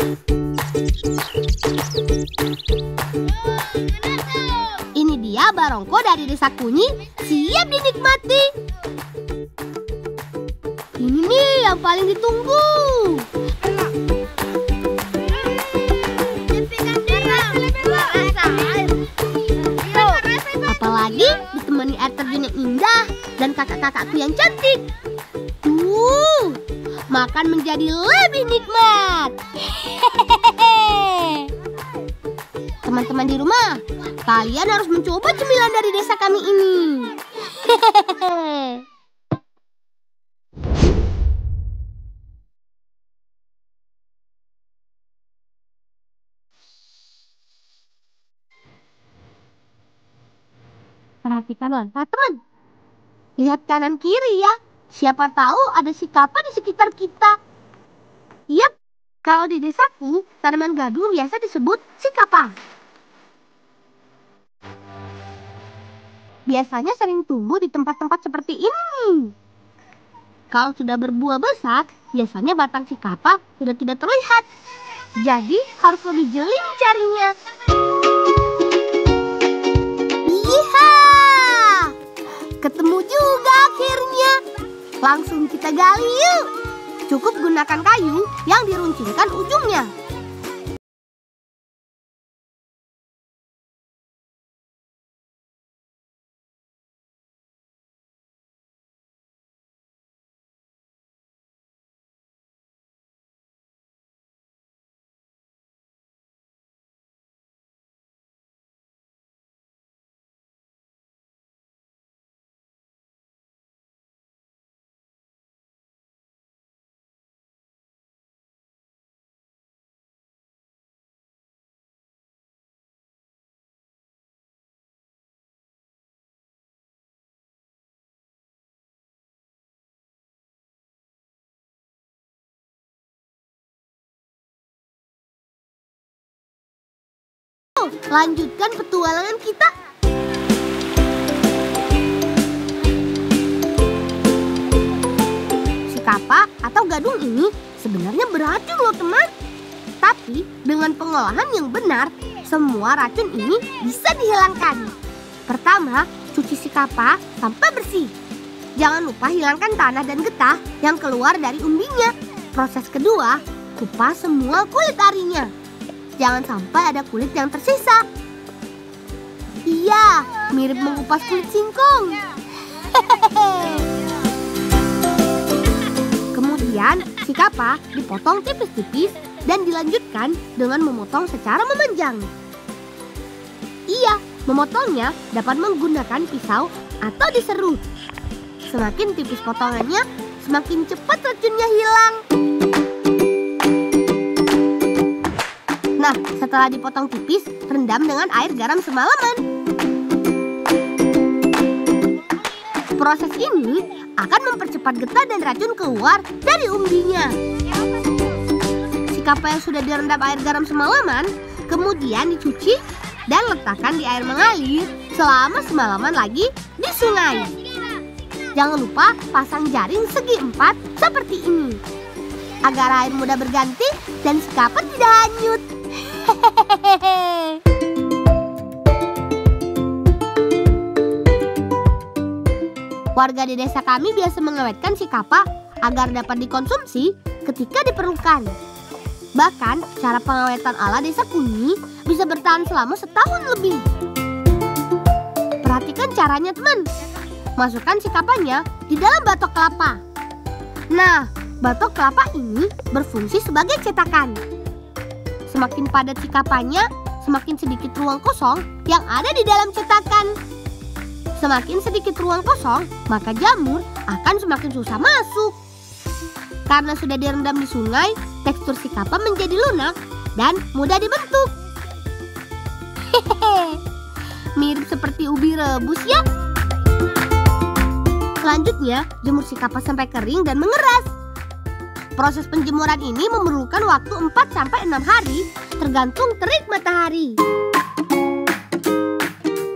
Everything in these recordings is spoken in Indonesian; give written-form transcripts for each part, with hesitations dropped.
Ini dia barongko dari Desa Kunyi, siap dinikmati. Ini nih yang paling ditunggu. Apalagi ditemani air terjun yang indah dan kakak-kakakku yang cantik. Makan menjadi lebih nikmat. Teman-teman di rumah, kalian harus mencoba cemilan dari desa kami ini. Perhatikan langkah teman. Lihat kanan kiri ya. Siapa tahu ada si kapa di sekitar kita. Yap, kalau di desaku, tanaman gadung biasa disebut si kapa. Biasanya sering tumbuh di tempat-tempat seperti ini. Kalau sudah berbuah besar, biasanya batang si kapa sudah tidak terlihat. Jadi harus lebih jeli mencarinya. Ketemu juga akhirnya. Langsung kita gali yuk. Cukup gunakan kayu yang diruncingkan ujungnya. Lanjutkan petualangan kita. Si kapa atau gadung ini sebenarnya beracun loh teman. Tapi dengan pengolahan yang benar, semua racun ini bisa dihilangkan. Pertama, cuci si kapa sampai bersih. Jangan lupa hilangkan tanah dan getah yang keluar dari umbinya. Proses kedua, kupas semua kulit arinya. Jangan sampai ada kulit yang tersisa. Iya, mirip mengupas kulit singkong. Kemudian, si kapa dipotong tipis-tipis dan dilanjutkan dengan memotong secara memanjang. Iya, memotongnya dapat menggunakan pisau atau diserut. Semakin tipis potongannya, semakin cepat racunnya hilang. Nah, setelah dipotong tipis, rendam dengan air garam semalaman. Proses ini akan mempercepat getah dan racun keluar dari umbinya. Si kapa yang sudah direndam air garam semalaman, kemudian dicuci dan letakkan di air mengalir selama semalaman lagi di sungai. Jangan lupa pasang jaring segi 4 seperti ini, agar air mudah berganti dan si kapa tidak hanyut. Warga di desa kami biasa mengawetkan si kapa agar dapat dikonsumsi ketika diperlukan. Bahkan, cara pengawetan ala desa Kunyi bisa bertahan selama setahun lebih. Perhatikan caranya teman. Masukkan si kapanya di dalam batok kelapa. Nah, batok kelapa ini berfungsi sebagai cetakan. Semakin padat si kapanya, semakin sedikit ruang kosong yang ada di dalam cetakan. Semakin sedikit ruang kosong, maka jamur akan semakin susah masuk. Karena sudah direndam di sungai, tekstur si kapa menjadi lunak dan mudah dibentuk. Hehehe, mirip seperti ubi rebus ya. Selanjutnya, jemur si kapa sampai kering dan mengeras. Proses penjemuran ini memerlukan waktu 4-6 hari tergantung terik matahari.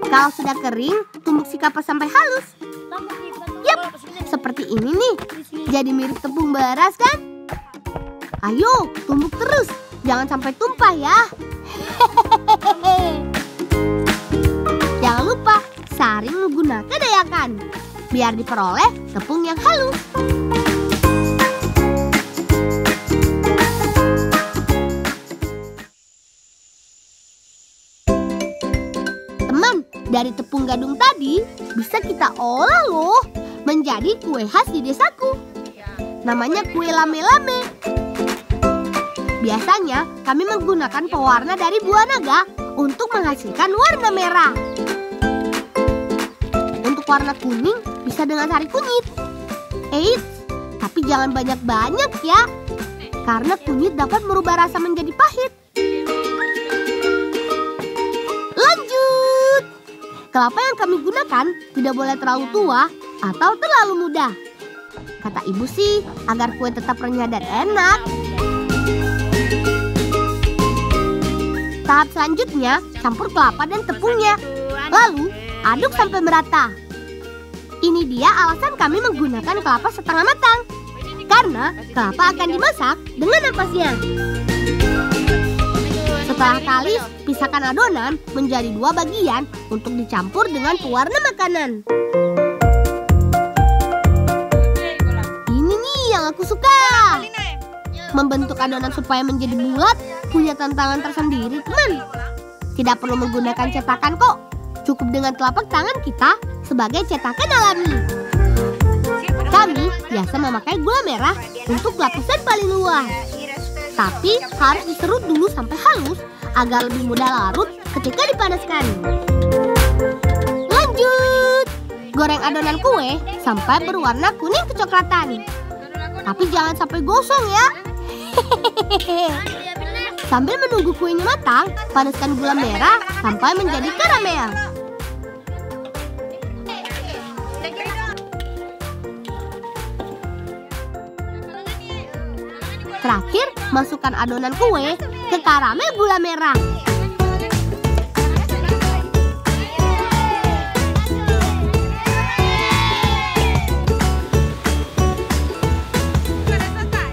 Kalau sudah kering, tumbuk si kapa sampai halus. Yap, seperti ini nih. Jadi mirip tepung beras kan? Ayo, tumbuk terus jangan sampai tumpah ya. Jangan lupa saring menggunakan dayakan biar diperoleh tepung yang halus. Teman, dari tepung gadung tadi bisa kita olah loh menjadi kue khas di desaku. Namanya kue lame-lame. Biasanya kami menggunakan pewarna dari buah naga untuk menghasilkan warna merah. Untuk warna kuning bisa dengan sari kunyit. Eits, tapi jangan banyak-banyak ya, karena kunyit dapat merubah rasa menjadi pahit. Lanjut, kelapa yang kami gunakan tidak boleh terlalu tua atau terlalu muda. Kata ibu sih, agar kue tetap renyah dan enak. Tahap selanjutnya, campur kelapa dan tepungnya. Lalu, aduk sampai merata. Ini dia alasan kami menggunakan kelapa setengah matang. Karena kelapa akan dimasak dengan napasnya. Setelah kalis, pisahkan adonan menjadi 2 bagian untuk dicampur dengan pewarna makanan. Ini nih yang aku suka. Membentuk adonan supaya menjadi bulat punya tantangan tersendiri, teman. Tidak perlu menggunakan cetakan kok. Cukup dengan telapak tangan kita sebagai cetakan alami. Kami biasa memakai gula merah untuk lapisan paling luas. Tapi harus diserut dulu sampai halus agar lebih mudah larut ketika dipanaskan. Lanjut, goreng adonan kue sampai berwarna kuning kecoklatan. Tapi jangan sampai gosong ya. Sambil menunggu kuenya matang, panaskan gula merah sampai menjadi karamel. Terakhir, masukkan adonan kue ke karamel gula merah.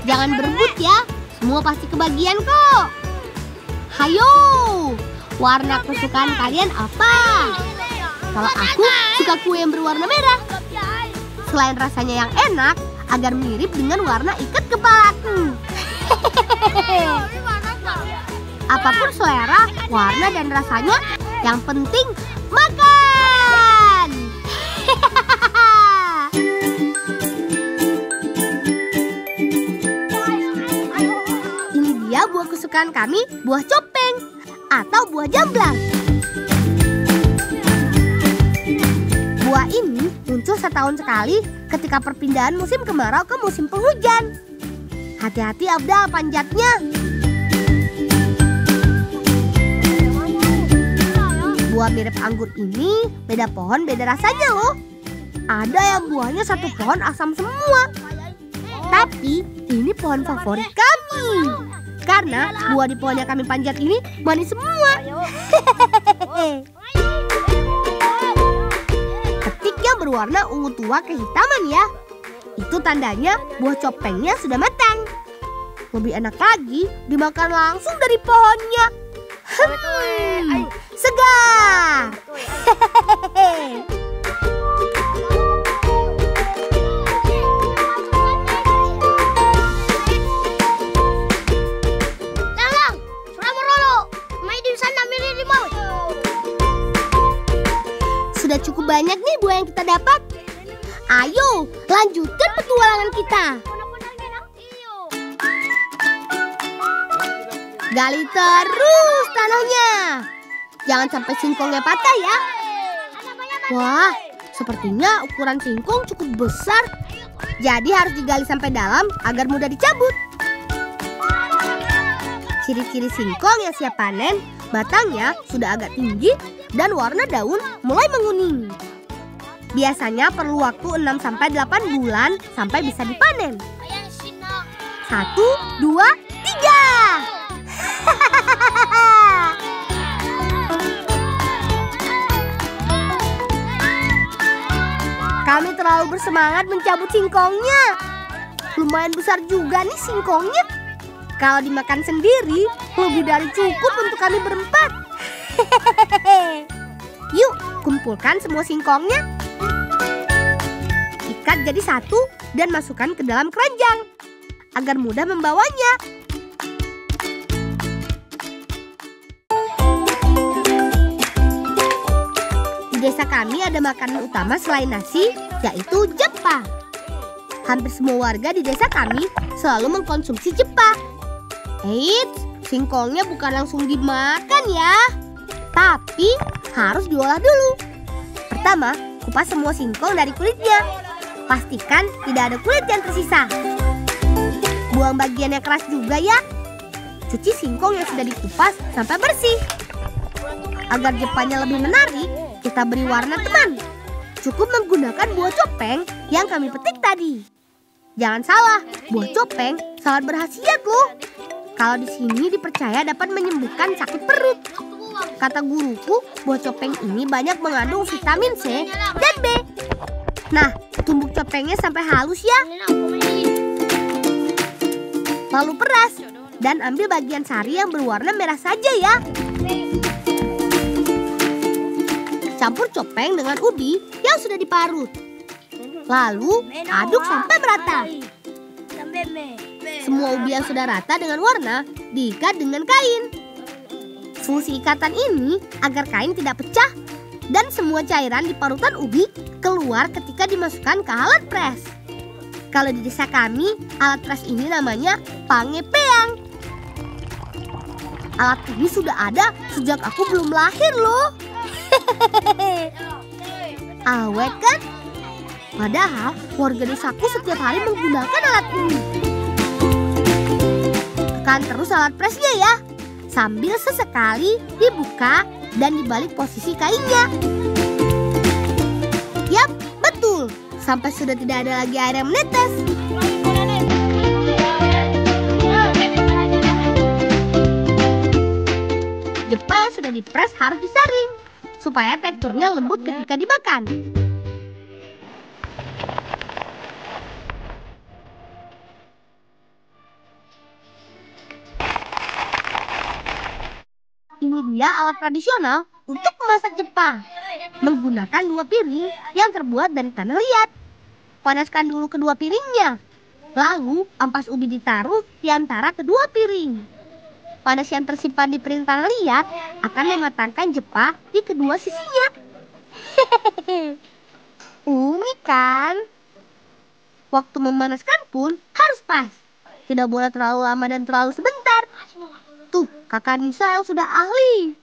Jangan berebut ya, semua pasti kebagian kok. Hayo, warna kesukaan kalian apa? Kalau aku suka kue yang berwarna merah. Selain rasanya yang enak, agar mirip dengan warna ikat kepalaku. Apapun selera, warna dan rasanya, yang penting makan. Ini dia buah kesukaan kami, buah copeng atau buah jamblang. Buah ini muncul setahun sekali ketika perpindahan musim kemarau ke musim penghujan. Hati-hati Abdal panjatnya. Buah mirip anggur ini beda pohon beda rasanya loh. Ada yang buahnya satu pohon asam semua. Tapi ini pohon favorit kami. Karena buah di pohon yang kami panjat ini manis semua. Ketik yang berwarna ungu tua kehitaman ya. Itu tandanya buah copengnya sudah matang. Lebih enak lagi dimakan langsung dari pohonnya. Segar. Sudah cukup banyak nih buah yang kita dapat. Ayo, lanjutkan petualangan kita. Gali terus tanahnya. Jangan sampai singkongnya patah ya. Wah, sepertinya ukuran singkong cukup besar. Jadi harus digali sampai dalam agar mudah dicabut. Ciri-ciri singkong yang siap panen, batangnya sudah agak tinggi dan warna daun mulai menguning. Biasanya perlu waktu 6-8 bulan sampai bisa dipanen. 1, 2, 3. Kami terlalu bersemangat mencabut singkongnya. Lumayan besar juga nih singkongnya. Kalau dimakan sendiri, lebih dari cukup untuk kami berempat. Yuk, kumpulkan semua singkongnya. Ikat jadi satu dan masukkan ke dalam keranjang agar mudah membawanya. Di desa kami ada makanan utama selain nasi, yaitu jepa. Hampir semua warga di desa kami selalu mengkonsumsi jepa. Eits, singkongnya bukan langsung dimakan ya, tapi harus diolah dulu. Pertama, kupas semua singkong dari kulitnya. Pastikan tidak ada kulit yang tersisa. Buang bagian yang keras juga ya. Cuci singkong yang sudah dikupas sampai bersih. Agar jepanya lebih menarik, kita beri warna teman. Cukup menggunakan buah copeng yang kami petik tadi. Jangan salah, buah copeng sangat berkhasiat loh. Kalau di sini dipercaya dapat menyembuhkan sakit perut. Kata guruku, buah copeng ini banyak mengandung vitamin C dan B. Nah, tumbuk copengnya sampai halus ya. Lalu peras dan ambil bagian sari yang berwarna merah saja ya. Campur copeng dengan ubi yang sudah diparut. Lalu aduk sampai merata. Semua ubi yang sudah rata dengan warna diikat dengan kain. Fungsi ikatan ini agar kain tidak pecah dan semua cairan di parutan ubi keluar ketika dimasukkan ke alat pres. Kalau di desa kami, alat pres ini namanya pangepeang. Alat ini sudah ada sejak aku belum lahir loh. Awet kan? Padahal warga desaku setiap hari menggunakan alat ini. Tekan terus alat presnya ya, sambil sesekali dibuka dan dibalik posisi kainnya. Yap, betul. Sampai sudah tidak ada lagi air yang menetes. Jepa yang sudah dipres harus disaring supaya teksturnya lembut ketika dimakan. Ini dia alat tradisional untuk memasak jepa. Menggunakan 2 piring yang terbuat dari tanah liat. Panaskan dulu kedua piringnya. Lalu ampas ubi ditaruh di antara kedua piring. Panas yang tersimpan di piring tanah liat akan mematangkan jepa di kedua sisinya. Unik kan? Waktu memanaskan pun harus pas. Tidak boleh terlalu lama dan terlalu sebentar. Tuh, kakak Nisa yang sudah ahli.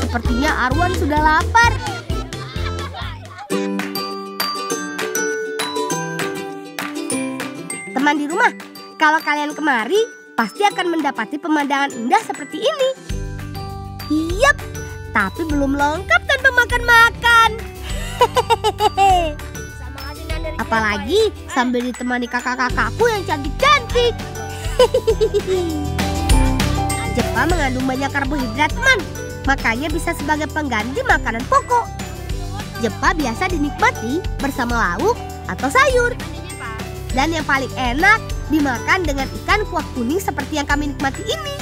Sepertinya Arwan sudah lapar. Teman di rumah, kalau kalian kemari, pasti akan mendapati pemandangan indah seperti ini. Yap, tapi belum lengkap tanpa makan-makan. Apalagi sambil ditemani kakak-kakakku yang cantik-cantik. Jepa mengandung banyak karbohidrat, teman. Makanya bisa sebagai pengganti makanan pokok. Jepa biasa dinikmati bersama lauk atau sayur. Dan yang paling enak dimakan dengan ikan kuah kuning seperti yang kami nikmati ini.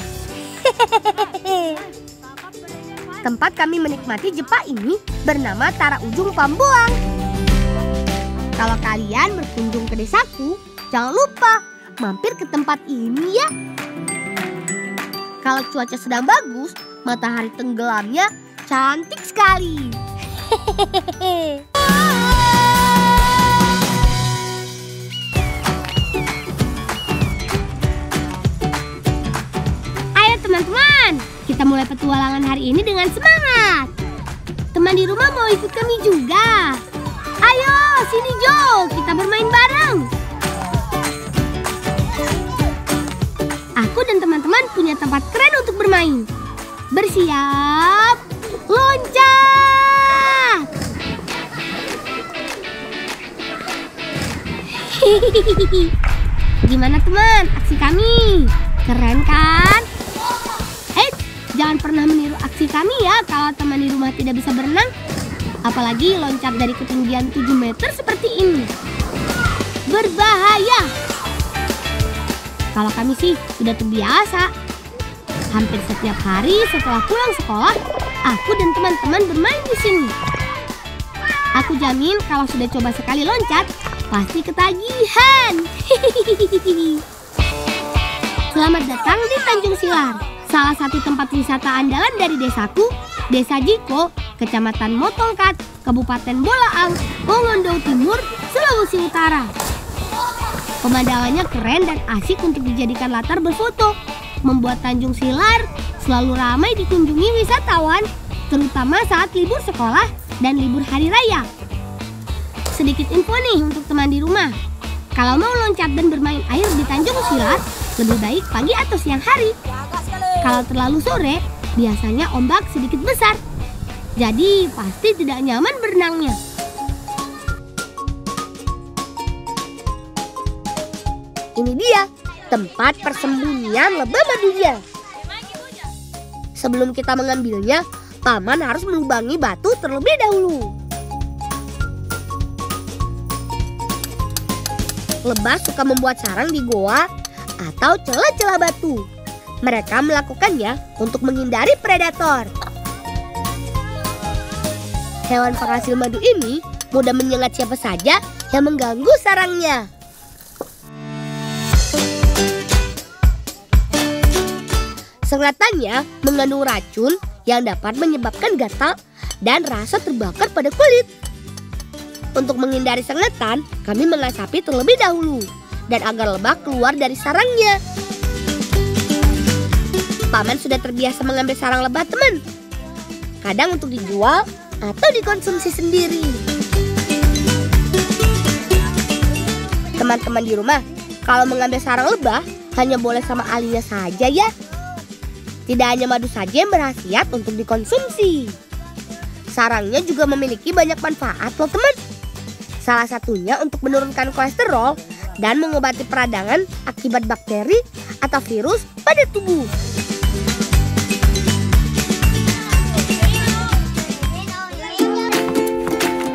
Tempat kami menikmati jepa ini bernama Tara Ujung Pamboang. Kalau kalian berkunjung ke desaku, jangan lupa mampir ke tempat ini ya. Kalau cuaca sedang bagus, matahari tenggelamnya cantik sekali. Ayo teman-teman, kita mulai petualangan hari ini dengan semangat. Teman di rumah mau ikut kami juga? Ayo, sini Jo, kita bermain bareng. Aku dan teman-teman punya tempat keren untuk bermain. Bersiap, loncat! Gimana teman, aksi kami? Keren kan? Jangan pernah meniru aksi kami ya kalau teman di rumah tidak bisa berenang. Apalagi loncat dari ketinggian 7 meter seperti ini. Berbahaya. Kalau kami sih sudah terbiasa. Hampir setiap hari setelah pulang sekolah, aku dan teman-teman bermain di sini. Aku jamin kalau sudah coba sekali loncat, pasti ketagihan. Selamat datang di Tanjung Silar, salah satu tempat wisata andalan dari desaku, Desa Jiko, Kecamatan Motongkat, Kabupaten Bolaang, Mongondo Timur, Sulawesi Utara. Pemandangannya keren dan asik untuk dijadikan latar berfoto, membuat Tanjung Silar selalu ramai dikunjungi wisatawan, terutama saat libur sekolah dan libur hari raya. Sedikit info nih untuk teman di rumah. Kalau mau loncat dan bermain air di Tanjung Silar, lebih baik pagi atau siang hari. Kalau terlalu sore, biasanya ombak sedikit besar. Jadi pasti tidak nyaman berenangnya. Ini dia tempat persembunyian lebah madunya. Sebelum kita mengambilnya, paman harus melubangi batu terlebih dahulu. Lebah suka membuat sarang di goa atau celah-celah batu. Mereka melakukannya untuk menghindari predator. Hewan penghasil madu ini mudah menyengat siapa saja yang mengganggu sarangnya. Sengatannya mengandung racun yang dapat menyebabkan gatal dan rasa terbakar pada kulit. Untuk menghindari sengatan, kami mengasapi terlebih dahulu dan agar lebah keluar dari sarangnya. Paman sudah terbiasa mengambil sarang lebah, teman. Kadang untuk dijual atau dikonsumsi sendiri. Teman-teman di rumah, kalau mengambil sarang lebah hanya boleh sama ahlinya saja ya. Tidak hanya madu saja yang berkhasiat untuk dikonsumsi. Sarangnya juga memiliki banyak manfaat loh teman. Salah satunya untuk menurunkan kolesterol dan mengobati peradangan akibat bakteri atau virus pada tubuh.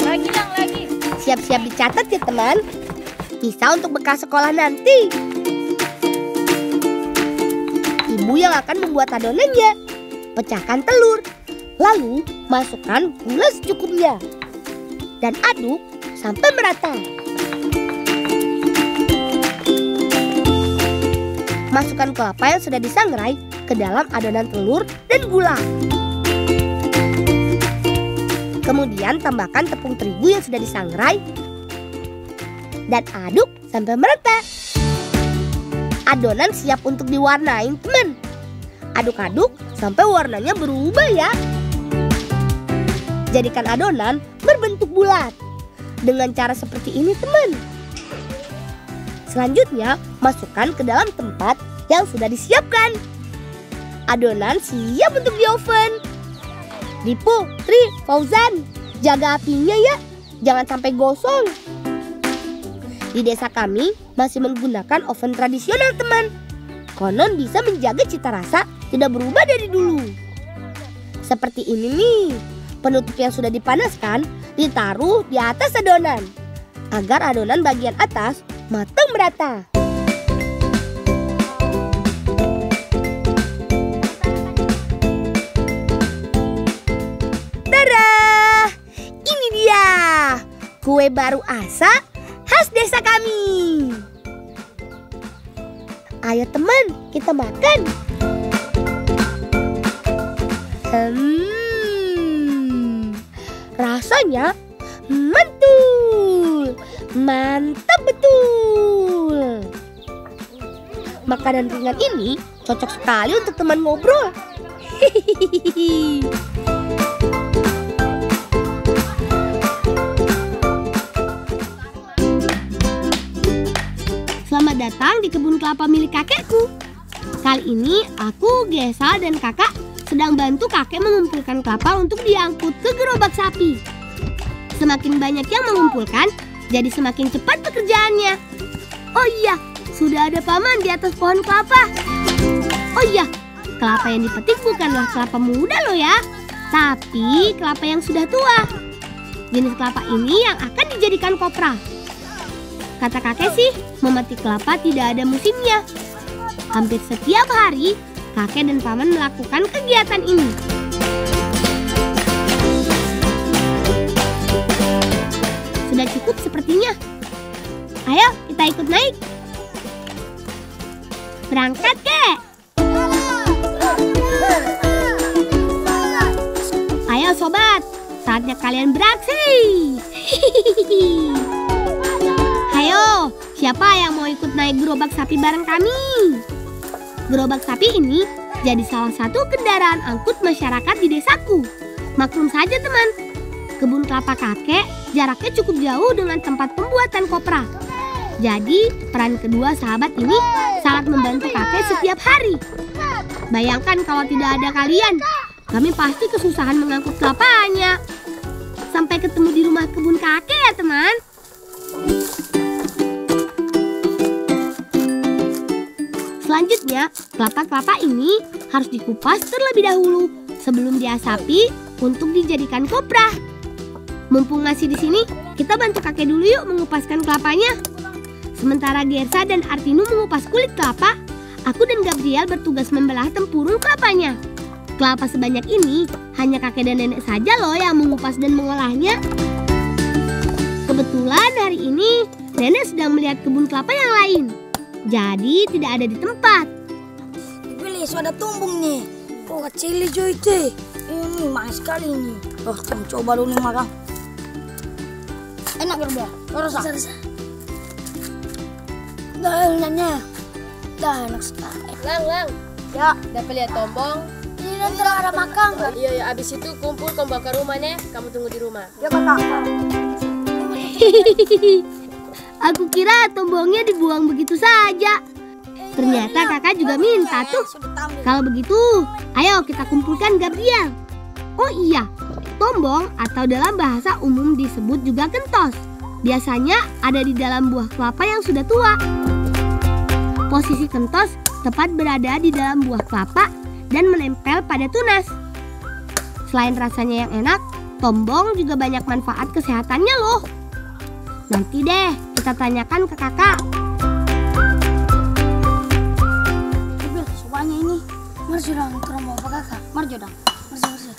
Lagi. Siap-siap dicatat ya teman. Bisa untuk bekal sekolah nanti. Ibu yang akan membuat adonannya. Pecahkan telur, lalu masukkan gula secukupnya dan aduk sampai merata. Masukkan kelapa yang sudah disangrai ke dalam adonan telur dan gula. Kemudian tambahkan tepung terigu yang sudah disangrai dan aduk sampai merata. Adonan siap untuk diwarnain, teman. Aduk-aduk sampai warnanya berubah ya. Jadikan adonan berbentuk bulat. Dengan cara seperti ini, teman. Selanjutnya, masukkan ke dalam tempat yang sudah disiapkan. Adonan siap untuk di oven. Dipo, Tri, Fauzan, jaga apinya ya. Jangan sampai gosong. Di desa kami masih menggunakan oven tradisional, teman. Konon bisa menjaga cita rasa tidak berubah dari dulu. Seperti ini nih. Penutup yang sudah dipanaskan ditaruh di atas adonan agar adonan bagian atas matang merata. Tada! Ini dia kue baru Asa khas desa kami. Ayo teman, kita makan. Rasanya mantul, mantap betul. Makanan ringan ini cocok sekali untuk teman ngobrol. Selamat datang di kebun kelapa milik kakekku. Kali ini aku, Gesa, dan kakak sedang bantu kakek mengumpulkan kelapa untuk diangkut ke gerobak sapi. Semakin banyak yang mengumpulkan, jadi semakin cepat pekerjaannya. Oh iya, sudah ada paman di atas pohon kelapa. Oh iya, kelapa yang dipetik bukanlah kelapa muda loh ya, tapi kelapa yang sudah tua. Jenis kelapa ini yang akan dijadikan kopra. Kata kakek sih, memetik kelapa tidak ada musimnya. Hampir setiap hari, kakek dan paman melakukan kegiatan ini. Sudah cukup sepertinya. Ayo, kita ikut naik. Berangkat, Kek. Ayo, sobat. Saatnya kalian beraksi. Ayo, siapa yang mau ikut naik gerobak sapi bareng kami? Gerobak sapi ini jadi salah satu kendaraan angkut masyarakat di desaku. Maklum saja teman, kebun kelapa kakek jaraknya cukup jauh dengan tempat pembuatan kopra. Jadi peran kedua sahabat ini sangat membantu kakek setiap hari. Bayangkan kalau tidak ada kalian, kami pasti kesusahan mengangkut kelapanya. Sampai ketemu di rumah kebun kakek ya teman. Selanjutnya, kelapa-kelapa ini harus dikupas terlebih dahulu sebelum diasapi untuk dijadikan kopra. Mumpung masih di sini, kita bantu kakek dulu yuk mengupaskan kelapanya. Sementara Gersa dan Artinu mengupas kulit kelapa, aku dan Gabriel bertugas membelah tempurung kelapanya. Kelapa sebanyak ini hanya kakek dan nenek saja loh yang mengupas dan mengolahnya. Kebetulan hari ini nenek sedang melihat kebun kelapa yang lain. Jadi tidak ada di tempat. Pilih ada tumbung nih. Oh kecil hijau itu. Ini manis sekali ini. Oh kamu coba dulu nih makan. Enak ya udah. Rasa. Dah enak. Dah enak sekali. Lang. Ya. Dapat lihat tombong. Ini nanti ada makan. Iya. Abis itu kumpul kamu bawa ke rumahnya. Kamu tunggu di rumah. Ya kakak. Aku kira tombongnya dibuang begitu saja. Ternyata kakak juga minta tuh. Kalau begitu, ayo kita kumpulkan Gabriel. Oh iya, tombong atau dalam bahasa umum disebut juga kentos. Biasanya ada di dalam buah kelapa yang sudah tua. Posisi kentos tepat berada di dalam buah kelapa dan menempel pada tunas. Selain rasanya yang enak, tombong juga banyak manfaat kesehatannya loh. Nanti deh kita tanyakan ke kakak. Soalnya ini marjo dong, terus mau apa kakak? Marjo dong. Marjo.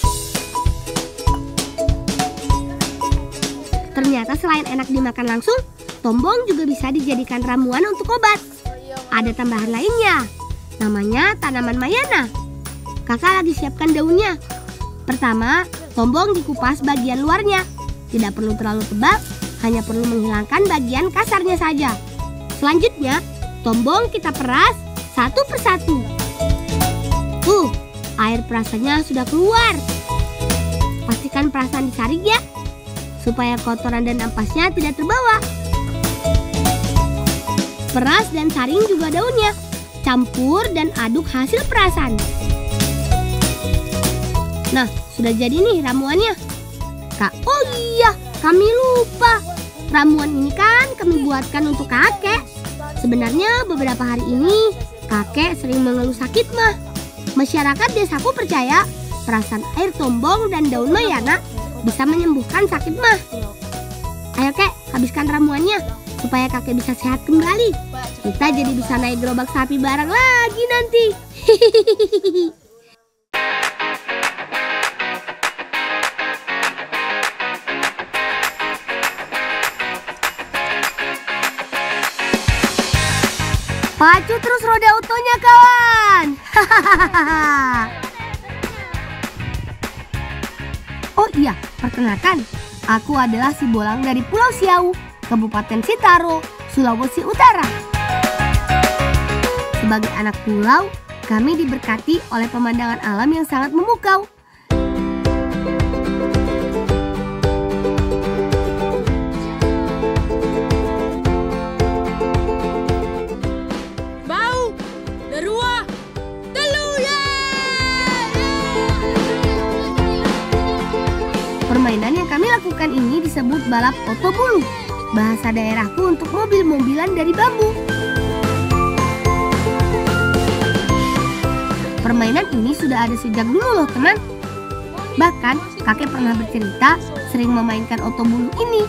Ternyata selain enak dimakan langsung, tombong juga bisa dijadikan ramuan untuk obat. Ada tambahan lainnya, namanya tanaman mayana. Kakak lagi siapkan daunnya. Pertama, tombong dikupas bagian luarnya. Tidak perlu terlalu tebal, hanya perlu menghilangkan bagian kasarnya saja. Selanjutnya, tombong kita peras satu persatu. Air perasannya sudah keluar. Pastikan perasan disaring ya, supaya kotoran dan ampasnya tidak terbawa. Peras dan saring juga daunnya. Campur dan aduk hasil perasan. Nah, sudah jadi nih ramuannya. Kak, oh iya, kami lupa. Ramuan ini kan kami buatkan untuk kakek. Sebenarnya beberapa hari ini kakek sering mengeluh sakit mah. Masyarakat desaku percaya perasan air tombong dan daun mayana bisa menyembuhkan sakit mah. Ayo kek, habiskan ramuannya supaya kakek bisa sehat kembali. Kita jadi bisa naik gerobak sapi bareng lagi nanti. Pacu terus roda otonya kawan. Oh iya, perkenalkan, aku adalah si Bolang dari Pulau Siau, Kabupaten Sitaro, Sulawesi Utara. Sebagai anak pulau, kami diberkati oleh pemandangan alam yang sangat memukau. Permainan yang kami lakukan ini disebut balap oto bulu. bahasa daerahku untuk mobil-mobilan dari bambu. Permainan ini sudah ada sejak dulu loh teman. Bahkan kakek pernah bercerita sering memainkan oto bulu ini.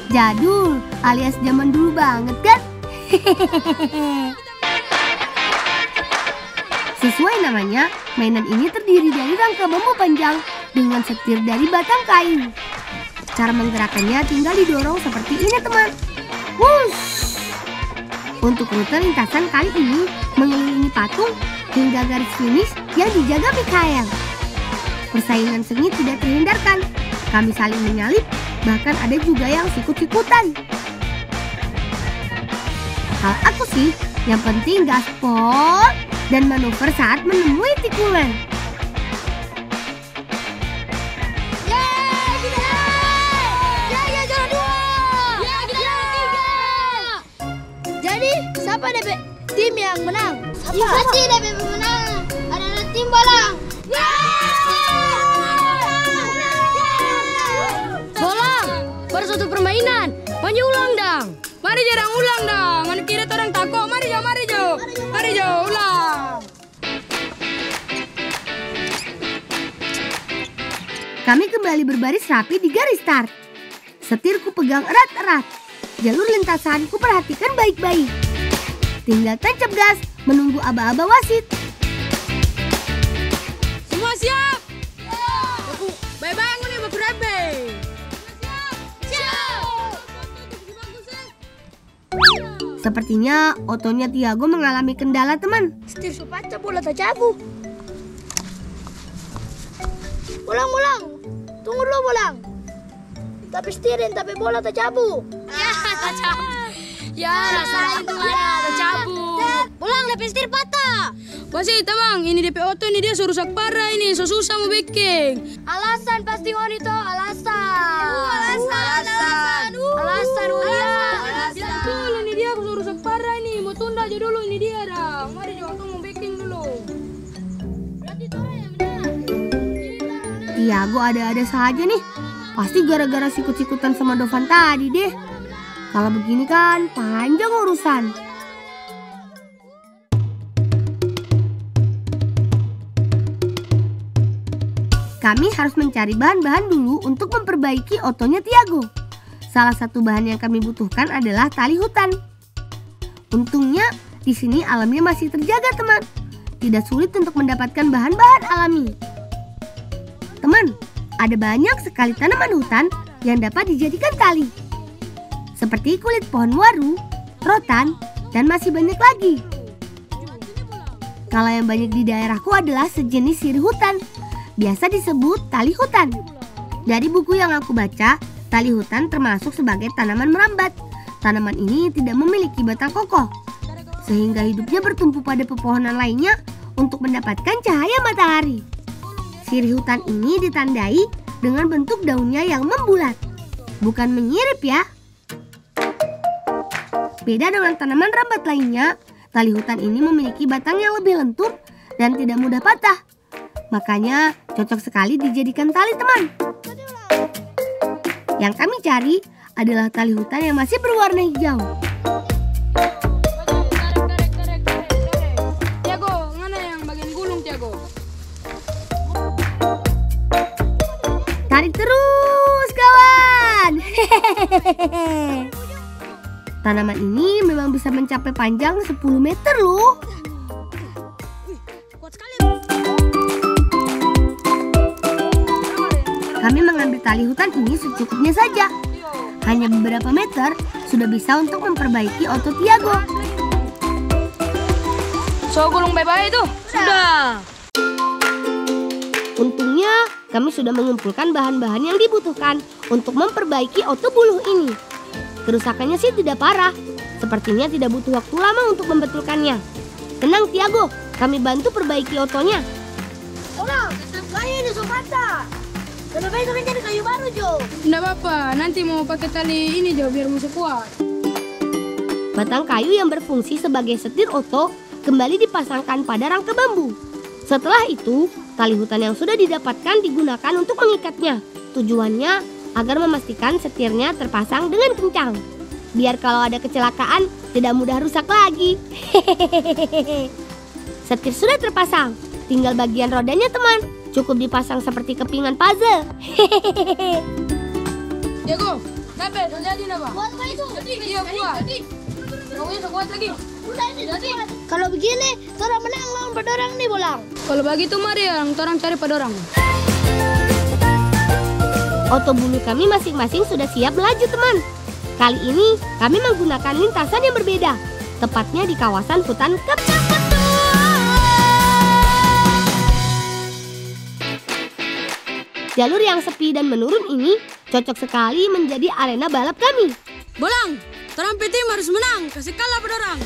Jadul alias zaman dulu banget kan? Sesuai namanya, mainan ini terdiri dari rangka bambu panjang dengan setir dari batang kayu. Cara menggerakkannya tinggal didorong seperti ini teman. Wush! Untuk rute lintasan kali ini mengelilingi patung hingga garis finish yang dijaga Mikael. Persaingan sengit tidak terhindarkan. Kami saling menyalip, bahkan ada juga yang sikut-sikutan. Kalau aku sih, yang penting gaspol dan manuver saat menemui tikungan. Jadi, siapa tim yang menang? Pasti DP menang. Ada tim bola. Bola, baru satu permainan. Maju ulang dong. Mari jarang ulang dong. Mana kira orang takut. Mari jo, ulang. Kami kembali berbaris rapi di garis start. Setirku pegang erat-erat. Jalur lintasan ku perhatikan baik-baik. Tinggal tancap gas menunggu aba-aba wasit. Semua siap? Bye-bye bangun nih, Bapak Rebe. Sepertinya otonya Tiago mengalami kendala teman. Setir supaya bola tak jago. Ulang. Tunggu dulu ulang. Tapi setirin, tapi bola tak jabu. Ya, rasain tuh ada cabut. Bolang DP setir patah. Pasti tamang, ini DP oto ini dia suruh rusak parah ini, so susah mau bikin. Alasan pasti wanita alasan. Betul, ini dia suruh rusak parah ini, mau tunda aja dulu ini dia dah. Mari Jo, mau bikin dulu. Berarti tuh yang benar. Tiago ada-ada saja nih. Pasti gara-gara sikut-sikutan sama Dovan tadi deh. Kalau begini kan panjang urusan. Kami harus mencari bahan-bahan dulu untuk memperbaiki otonya Tiago. Salah satu bahan yang kami butuhkan adalah tali hutan. Untungnya di sini alamnya masih terjaga teman. Tidak sulit untuk mendapatkan bahan-bahan alami. Teman, ada banyak sekali tanaman hutan yang dapat dijadikan tali. Seperti kulit pohon waru, rotan, dan masih banyak lagi. Kalau yang banyak di daerahku adalah sejenis sirih hutan. Biasa disebut tali hutan. Dari buku yang aku baca, tali hutan termasuk sebagai tanaman merambat. Tanaman ini tidak memiliki batang kokoh, sehingga hidupnya bertumpu pada pepohonan lainnya untuk mendapatkan cahaya matahari. Sirih hutan ini ditandai dengan bentuk daunnya yang membulat, bukan menyirip ya. Beda dengan tanaman rambat lainnya, tali hutan ini memiliki batang yang lebih lentur dan tidak mudah patah. Makanya cocok sekali dijadikan tali teman. Yang kami cari adalah tali hutan yang masih berwarna hijau. Tarik. Tiago, mana yang bagian gulung Tiago? Tarik terus kawan. Tanaman ini memang bisa mencapai panjang 10 meter loh. Kami mengambil tali hutan ini secukupnya saja. Hanya beberapa meter sudah bisa untuk memperbaiki otot Tiago. So gulung bye-bye itu? Sudah. Untungnya kami sudah mengumpulkan bahan-bahan yang dibutuhkan untuk memperbaiki otot buluh ini. Kerusakannya sih tidak parah. Sepertinya tidak butuh waktu lama untuk membetulkannya. Tenang Tiago, kami bantu perbaiki otonya. Orang, kayu ini patah. Lebih baik kami cari kayu baru Jo. Tidak apa-apa, nanti mau pakai tali ini Jo biar musuh kuat. Batang kayu yang berfungsi sebagai setir oto kembali dipasangkan pada rangka bambu. Setelah itu, tali hutan yang sudah didapatkan digunakan untuk mengikatnya. Tujuannya agar memastikan setirnya terpasang dengan kencang. Biar kalau ada kecelakaan tidak mudah rusak lagi. Setir sudah terpasang, tinggal bagian rodanya teman. Cukup dipasang seperti kepingan puzzle. Diego, sampai sudah jadi apa? Buat apa itu? Iya buat. Pokoknya sekuat lagi. Kalau begini, orang menang lawan pedorang nih bolang. Kalau begitu mari yang orang cari pedorang. Oto bulu kami masing-masing sudah siap melaju teman. Kali ini kami menggunakan lintasan yang berbeda, tepatnya di kawasan hutan kecil. Jalur yang sepi dan menurun ini cocok sekali menjadi arena balap kami. Bolang, orang tim harus menang, kasih kalah pedorang.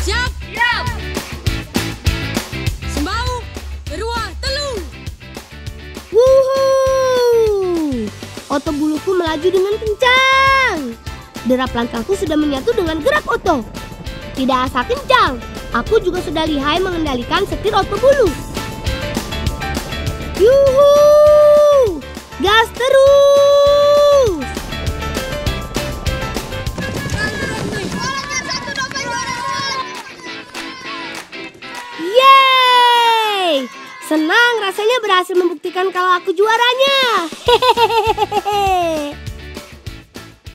Siap? Siap. Sembau, kedua, telu. Wuhuu! Oto buluku melaju dengan kencang. Derap langkahku sudah menyatu dengan gerak Oto. Tidak asal kencang, aku juga sudah lihai mengendalikan setir Oto bulu. Yuhu! Gas terus! Yeay! Senang rasanya berhasil membuktikan kalau aku juaranya. Hehehe.